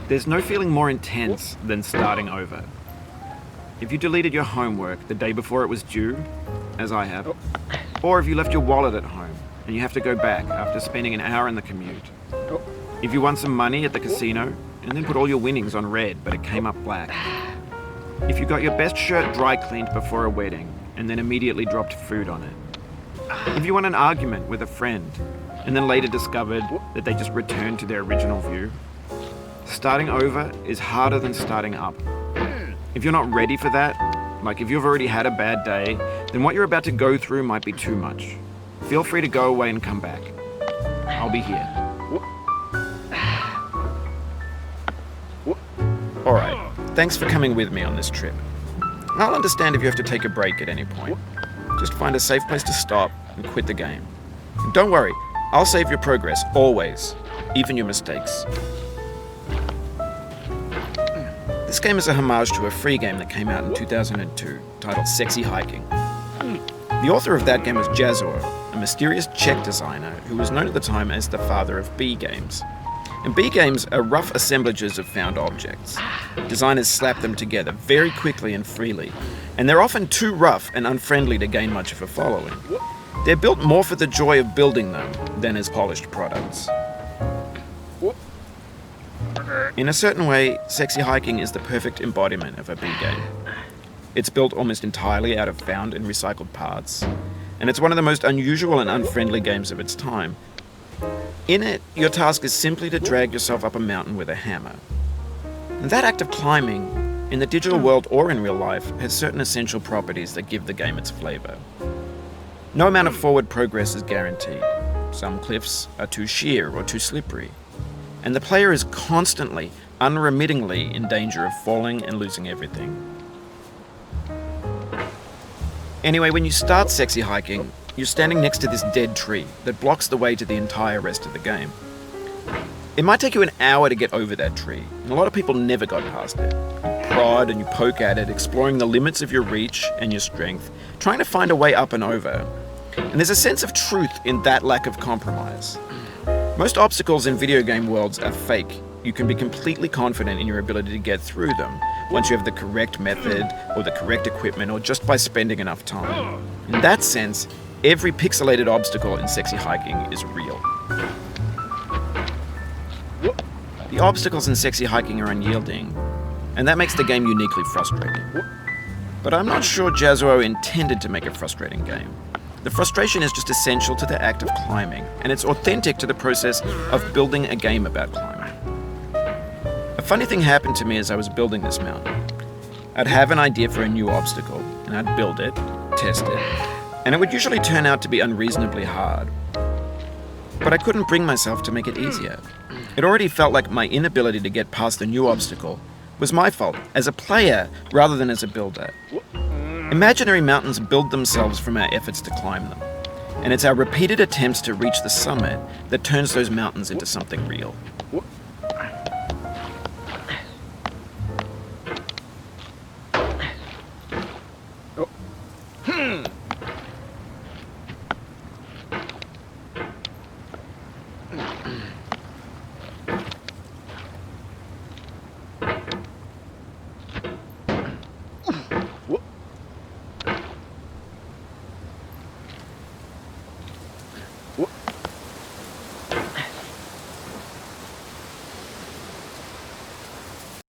There's no feeling more intense than starting over. If you deleted your homework the day before it was due, as I have, or if you left your wallet at home and you have to go back after spending an hour in the commute. If you won some money at the casino and then put all your winnings on red but it came up black. If you got your best shirt dry cleaned before a wedding and then immediately dropped food on it. If you won an argument with a friend and then later discovered that they just returned to their original view. Starting over is harder than starting up. If you're not ready for that, like if you've already had a bad day, then what you're about to go through might be too much. Feel free to go away and come back. I'll be here. Alright, thanks for coming with me on this trip. I'll understand if you have to take a break at any point. Just find a safe place to stop and quit the game. And don't worry, I'll save your progress, always, even your mistakes. This game is a homage to a free game that came out in 2002, titled Sexy Hiking. The author of that game was Jazzuo, a mysterious Czech designer who was known at the time as the father of B games. And B games are rough assemblages of found objects. Designers slap them together very quickly and freely, and they're often too rough and unfriendly to gain much of a following. They're built more for the joy of building them than as polished products. In a certain way, Sexy Hiking is the perfect embodiment of a B game. It's built almost entirely out of found and recycled parts, and it's one of the most unusual and unfriendly games of its time. In it, your task is simply to drag yourself up a mountain with a hammer. And that act of climbing, in the digital world or in real life, has certain essential properties that give the game its flavor. No amount of forward progress is guaranteed. Some cliffs are too sheer or too slippery. And the player is constantly, unremittingly in danger of falling and losing everything. Anyway, when you start Sexy Hiking, you're standing next to this dead tree that blocks the way to the entire rest of the game. It might take you an hour to get over that tree, and a lot of people never got past it. You prod and you poke at it, exploring the limits of your reach and your strength, trying to find a way up and over. And there's a sense of truth in that lack of compromise. Most obstacles in video game worlds are fake. You can be completely confident in your ability to get through them once you have the correct method or the correct equipment or just by spending enough time. In that sense, every pixelated obstacle in Sexy Hiking is real. The obstacles in Sexy Hiking are unyielding, and that makes the game uniquely frustrating. But I'm not sure Jazzuo intended to make a frustrating game. The frustration is just essential to the act of climbing, and it's authentic to the process of building a game about climbing. A funny thing happened to me as I was building this mountain. I'd have an idea for a new obstacle, and I'd build it, test it, and it would usually turn out to be unreasonably hard. But I couldn't bring myself to make it easier. It already felt like my inability to get past the new obstacle was my fault, as a player rather than as a builder. Imaginary mountains build themselves from our efforts to climb them, and it's our repeated attempts to reach the summit that turns those mountains into something real.